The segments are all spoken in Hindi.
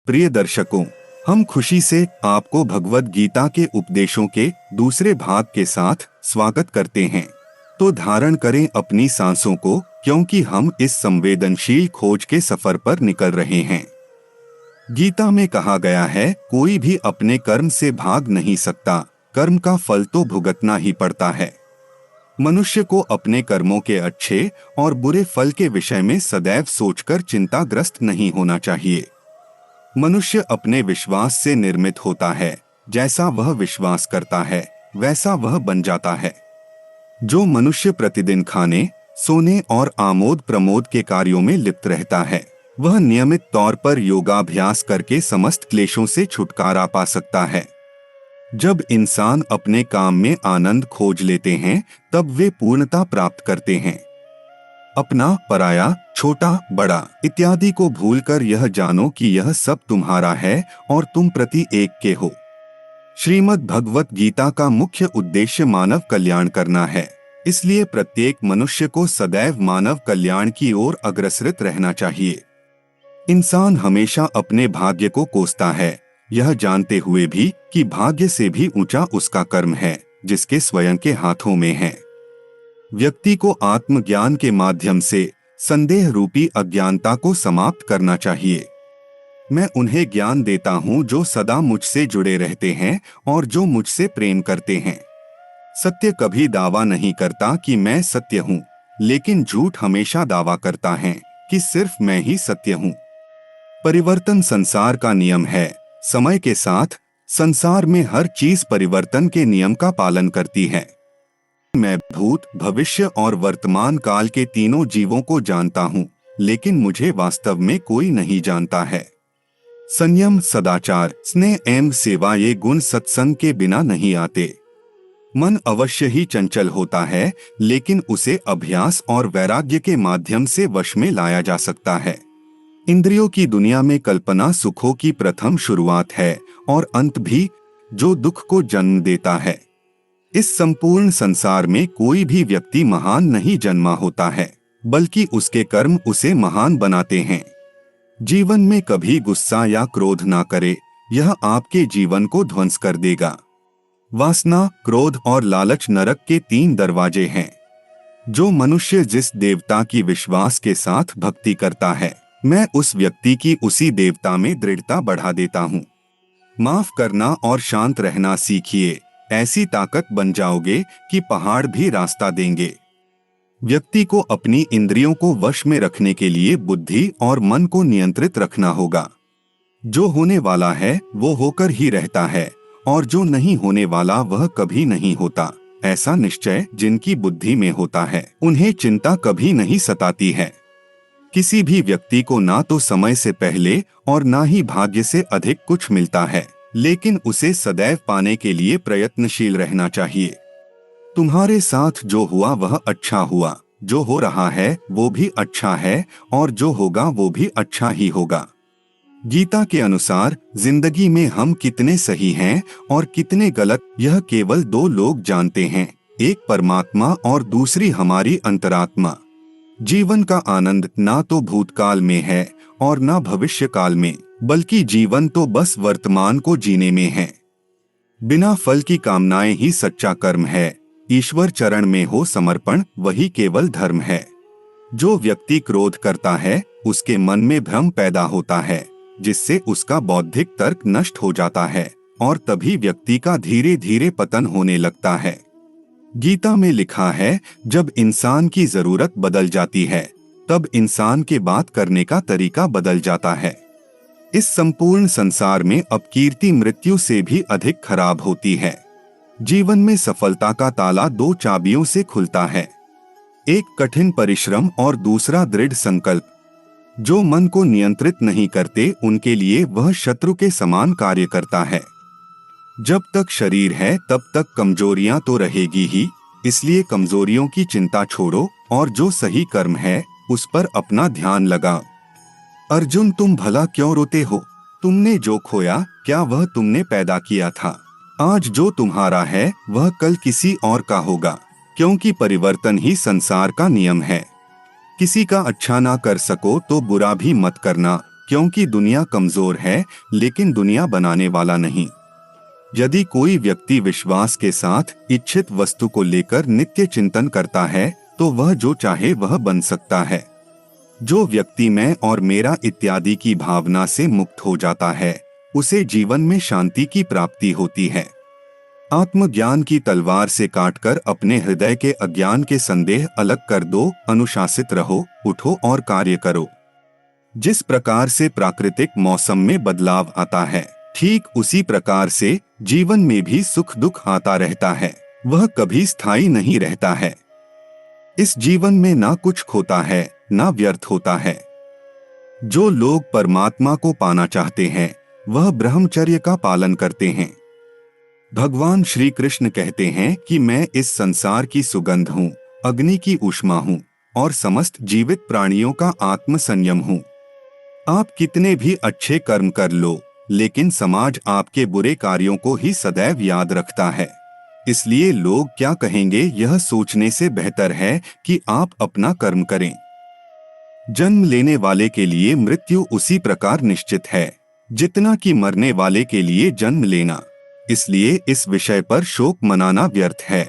प्रिय दर्शकों, हम खुशी से आपको भगवद गीता के उपदेशों के दूसरे भाग के साथ स्वागत करते हैं। तो धारण करें अपनी सांसों को, क्योंकि हम इस संवेदनशील खोज के सफर पर निकल रहे हैं। गीता में कहा गया है, कोई भी अपने कर्म से भाग नहीं सकता, कर्म का फल तो भुगतना ही पड़ता है। मनुष्य को अपने कर्मों के अच्छे और बुरे फल के विषय में सदैव सोचकर चिंताग्रस्त नहीं होना चाहिए। मनुष्य अपने विश्वास से निर्मित होता है, जैसा वह विश्वास करता है वैसा वह बन जाता है। जो मनुष्य प्रतिदिन खाने, सोने और आमोद प्रमोद के कार्यों में लिप्त रहता है, वह नियमित तौर पर योगाभ्यास करके समस्त क्लेशों से छुटकारा पा सकता है। जब इंसान अपने काम में आनंद खोज लेते हैं, तब वे पूर्णता प्राप्त करते हैं। अपना, पराया, छोटा, बड़ा इत्यादि को भूलकर यह जानो कि यह सब तुम्हारा है और तुम प्रति एक के हो। श्रीमद् भगवत गीता का मुख्य उद्देश्य मानव कल्याण करना है, इसलिए प्रत्येक मनुष्य को सदैव मानव कल्याण की ओर अग्रसरित रहना चाहिए। इंसान हमेशा अपने भाग्य को कोसता है, यह जानते हुए भी कि भाग्य से भी ऊंचा उसका कर्म है, जिसके स्वयं के हाथों में है। व्यक्ति को आत्मज्ञान के माध्यम से संदेह रूपी अज्ञानता को समाप्त करना चाहिए। मैं उन्हें ज्ञान देता हूँ जो सदा मुझसे जुड़े रहते हैं और जो मुझसे प्रेम करते हैं। सत्य कभी दावा नहीं करता कि मैं सत्य हूँ, लेकिन झूठ हमेशा दावा करता है कि सिर्फ मैं ही सत्य हूँ। परिवर्तन संसार का नियम है। समय के साथ संसार में हर चीज परिवर्तन के नियम का पालन करती है। मैं भूत, भविष्य और वर्तमान काल के तीनों जीवों को जानता हूँ, लेकिन मुझे वास्तव में कोई नहीं जानता है। संयम, सदाचार, स्नेह एवं सेवा ये गुण सत्संग के बिना नहीं आते। मन अवश्य ही चंचल होता है, लेकिन उसे अभ्यास और वैराग्य के माध्यम से वश में लाया जा सकता है। इंद्रियों की दुनिया में कल्पना सुखों की प्रथम शुरुआत है और अंत भी, जो दुख को जन्म देता है। इस संपूर्ण संसार में कोई भी व्यक्ति महान नहीं जन्मा होता है, बल्कि उसके कर्म उसे महान बनाते हैं। जीवन में कभी गुस्सा या क्रोध ना करे, यह आपके जीवन को ध्वंस कर देगा। वासना, क्रोध और लालच नरक के 3 दरवाजे हैं। जो मनुष्य जिस देवता की विश्वास के साथ भक्ति करता है, मैं उस व्यक्ति की उसी देवता में दृढ़ता बढ़ा देता हूँ। माफ करना और शांत रहना सीखिए, ऐसी ताकत बन जाओगे कि पहाड़ भी रास्ता देंगे। व्यक्ति को अपनी इंद्रियों को वश में रखने के लिए बुद्धि और मन को नियंत्रित रखना होगा। जो होने वाला है वो होकर ही रहता है, और जो नहीं होने वाला वह कभी नहीं होता। ऐसा निश्चय जिनकी बुद्धि में होता है, उन्हें चिंता कभी नहीं सताती है। किसी भी व्यक्ति को ना तो समय से पहले और ना ही भाग्य से अधिक कुछ मिलता है, लेकिन उसे सदैव पाने के लिए प्रयत्नशील रहना चाहिए। तुम्हारे साथ जो हुआ वह अच्छा हुआ, जो हो रहा है वो भी अच्छा है, और जो होगा वो भी अच्छा ही होगा। गीता के अनुसार जिंदगी में हम कितने सही हैं और कितने गलत, यह केवल 2 लोग जानते हैं, एक परमात्मा और दूसरी हमारी अंतरात्मा। जीवन का आनंद ना तो भूतकाल में है और ना भविष्य काल में, बल्कि जीवन तो बस वर्तमान को जीने में है। बिना फल की कामनाएं ही सच्चा कर्म है। ईश्वर चरण में हो समर्पण, वही केवल धर्म है। जो व्यक्ति क्रोध करता है, उसके मन में भ्रम पैदा होता है, जिससे उसका बौद्धिक तर्क नष्ट हो जाता है, और तभी व्यक्ति का धीरे धीरे पतन होने लगता है। गीता में लिखा है, जब इंसान की जरूरत बदल जाती है, तब इंसान के बात करने का तरीका बदल जाता है। इस संपूर्ण संसार में अपकीर्ति मृत्यु से भी अधिक खराब होती है। जीवन में सफलता का ताला 2 चाबियों से खुलता है, एक कठिन परिश्रम और दूसरा दृढ़ संकल्प। जो मन को नियंत्रित नहीं करते, उनके लिए वह शत्रु के समान कार्य करता है। जब तक शरीर है तब तक कमजोरियां तो रहेगी ही, इसलिए कमजोरियों की चिंता छोड़ो और जो सही कर्म है उस पर अपना ध्यान लगाओ। अर्जुन, तुम भला क्यों रोते हो? तुमने जो खोया, क्या वह तुमने पैदा किया था? आज जो तुम्हारा है वह कल किसी और का होगा, क्योंकि परिवर्तन ही संसार का नियम है। किसी का अच्छा ना कर सको तो बुरा भी मत करना, क्योंकि दुनिया कमजोर है, लेकिन दुनिया बनाने वाला नहीं। यदि कोई व्यक्ति विश्वास के साथ इच्छित वस्तु को लेकर नित्य चिंतन करता है, तो वह जो चाहे वह बन सकता है। जो व्यक्ति मैं और मेरा इत्यादि की भावना से मुक्त हो जाता है, उसे जीवन में शांति की प्राप्ति होती है। आत्मज्ञान की तलवार से काटकर अपने हृदय के अज्ञान के संदेह अलग कर दो। अनुशासित रहो, उठो और कार्य करो। जिस प्रकार से प्राकृतिक मौसम में बदलाव आता है, ठीक उसी प्रकार से जीवन में भी सुख दुख आता रहता है। वह कभी स्थायी नहीं रहता है। इस जीवन में ना कुछ खोता है, ना व्यर्थ होता है। जो लोग परमात्मा को पाना चाहते हैं, वह ब्रह्मचर्य का पालन करते हैं। भगवान श्री कृष्ण कहते हैं कि मैं इस संसार की सुगंध हूँ, अग्नि की ऊष्मा हूँ और समस्त जीवित प्राणियों का आत्म संयम हूँ। आप कितने भी अच्छे कर्म कर लो, लेकिन समाज आपके बुरे कार्यों को ही सदैव याद रखता है। इसलिए लोग क्या कहेंगे, यह सोचने से बेहतर है कि आप अपना कर्म करें। जन्म लेने वाले के लिए मृत्यु उसी प्रकार निश्चित है, जितना कि मरने वाले के लिए जन्म लेना। इसलिए इस विषय पर शोक मनाना व्यर्थ है।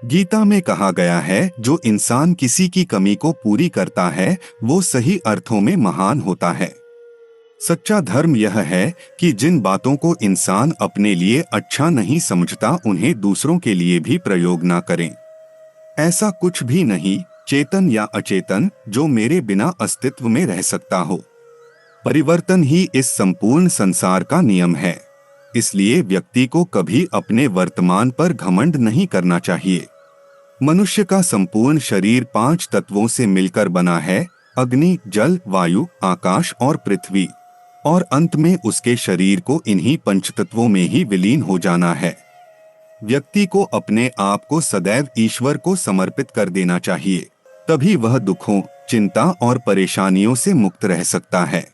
गीता में कहा गया है, जो इंसान किसी की कमी को पूरी करता है, वो सही अर्थों में महान होता है। सच्चा धर्म यह है कि जिन बातों को इंसान अपने लिए अच्छा नहीं समझता, उन्हें दूसरों के लिए भी प्रयोग ना करें। ऐसा कुछ भी नहीं, चेतन या अचेतन, जो मेरे बिना अस्तित्व में रह सकता हो। परिवर्तन ही इस संपूर्ण संसार का नियम है। इसलिए व्यक्ति को कभी अपने वर्तमान पर घमंड नहीं करना चाहिए। मनुष्य का संपूर्ण शरीर 5 तत्वों से मिलकर बना है, अग्नि, जल, वायु, आकाश और पृथ्वी, और अंत में उसके शरीर को इन्हीं 5 तत्वों में ही विलीन हो जाना है। व्यक्ति को अपने आप को सदैव ईश्वर को समर्पित कर देना चाहिए, तभी वह दुखों, चिंता और परेशानियों से मुक्त रह सकता है।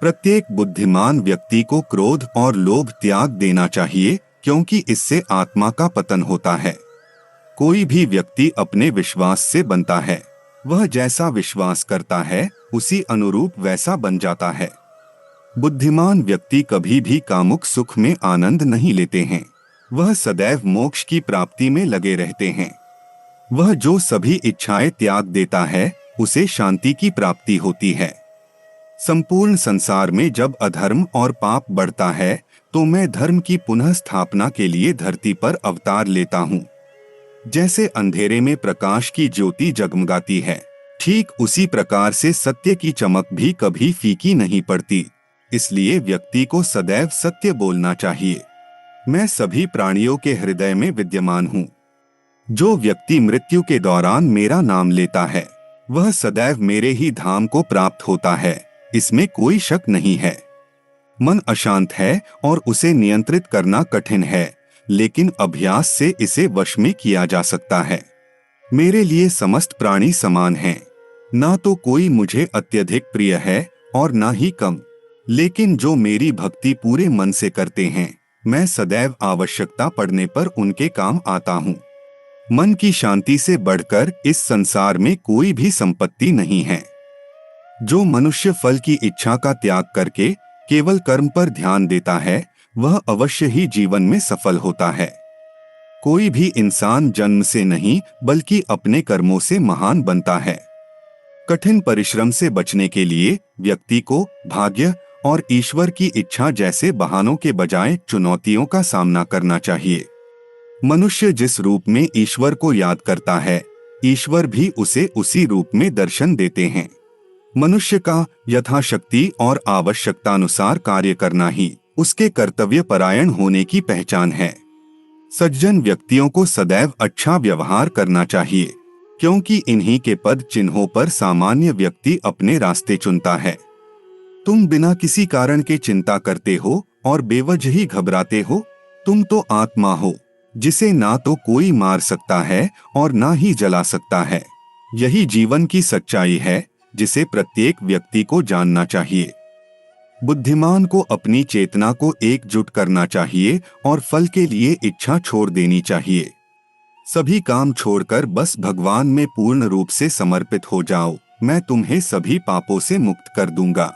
प्रत्येक बुद्धिमान व्यक्ति को क्रोध और लोभ त्याग देना चाहिए, क्योंकि इससे आत्मा का पतन होता है। कोई भी व्यक्ति अपने विश्वास से बनता है। वह जैसा विश्वास करता है, उसी अनुरूप वैसा बन जाता है। बुद्धिमान व्यक्ति कभी भी कामुक सुख में आनंद नहीं लेते हैं। वह सदैव मोक्ष की प्राप्ति में लगे रहते हैं। वह जो सभी इच्छाएं त्याग देता है, उसे शांति की प्राप्ति होती है। संपूर्ण संसार में जब अधर्म और पाप बढ़ता है, तो मैं धर्म की पुनः स्थापना के लिए धरती पर अवतार लेता हूँ। जैसे अंधेरे में प्रकाश की ज्योति जगमगाती है, ठीक उसी प्रकार से सत्य की चमक भी कभी फीकी नहीं पड़ती। इसलिए व्यक्ति को सदैव सत्य बोलना चाहिए। मैं सभी प्राणियों के हृदय में विद्यमान हूँ। जो व्यक्ति मृत्यु के दौरान मेरा नाम लेता है, वह सदैव मेरे ही धाम को प्राप्त होता है, इसमें कोई शक नहीं है। मन अशांत है और उसे नियंत्रित करना कठिन है, लेकिन अभ्यास से इसे वश में किया जा सकता है। मेरे लिए समस्त प्राणी समान हैं। ना तो कोई मुझे अत्यधिक प्रिय है और ना ही कम, लेकिन जो मेरी भक्ति पूरे मन से करते हैं, मैं सदैव आवश्यकता पड़ने पर उनके काम आता हूँ। मन की शांति से बढ़कर इस संसार में कोई भी संपत्ति नहीं है। जो मनुष्य फल की इच्छा का त्याग करके केवल कर्म पर ध्यान देता है, वह अवश्य ही जीवन में सफल होता है। कोई भी इंसान जन्म से नहीं, बल्कि अपने कर्मों से महान बनता है। कठिन परिश्रम से बचने के लिए व्यक्ति को भाग्य और ईश्वर की इच्छा जैसे बहानों के बजाय चुनौतियों का सामना करना चाहिए। मनुष्य जिस रूप में ईश्वर को याद करता है, ईश्वर भी उसे उसी रूप में दर्शन देते हैं। मनुष्य का यथाशक्ति और आवश्यकतानुसार कार्य करना ही उसके कर्तव्य परायण होने की पहचान है। सज्जन व्यक्तियों को सदैव अच्छा व्यवहार करना चाहिए, क्योंकि इन्हीं के पद चिन्हों पर सामान्य व्यक्ति अपने रास्ते चुनता है। तुम बिना किसी कारण के चिंता करते हो और बेवजह ही घबराते हो। तुम तो आत्मा हो, जिसे ना तो कोई मार सकता है और ना ही जला सकता है। यही जीवन की सच्चाई है, जिसे प्रत्येक व्यक्ति को जानना चाहिए। बुद्धिमान को अपनी चेतना को एकजुट करना चाहिए और फल के लिए इच्छा छोड़ देनी चाहिए। सभी काम छोड़कर बस भगवान में पूर्ण रूप से समर्पित हो जाओ। मैं तुम्हें सभी पापों से मुक्त कर दूंगा।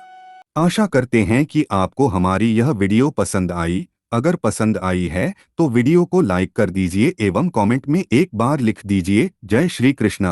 आशा करते हैं कि आपको हमारी यह वीडियो पसंद आई। अगर पसंद आई है तो वीडियो को लाइक कर दीजिए एवं कमेंट में एक बार लिख दीजिए जय श्री कृष्णा।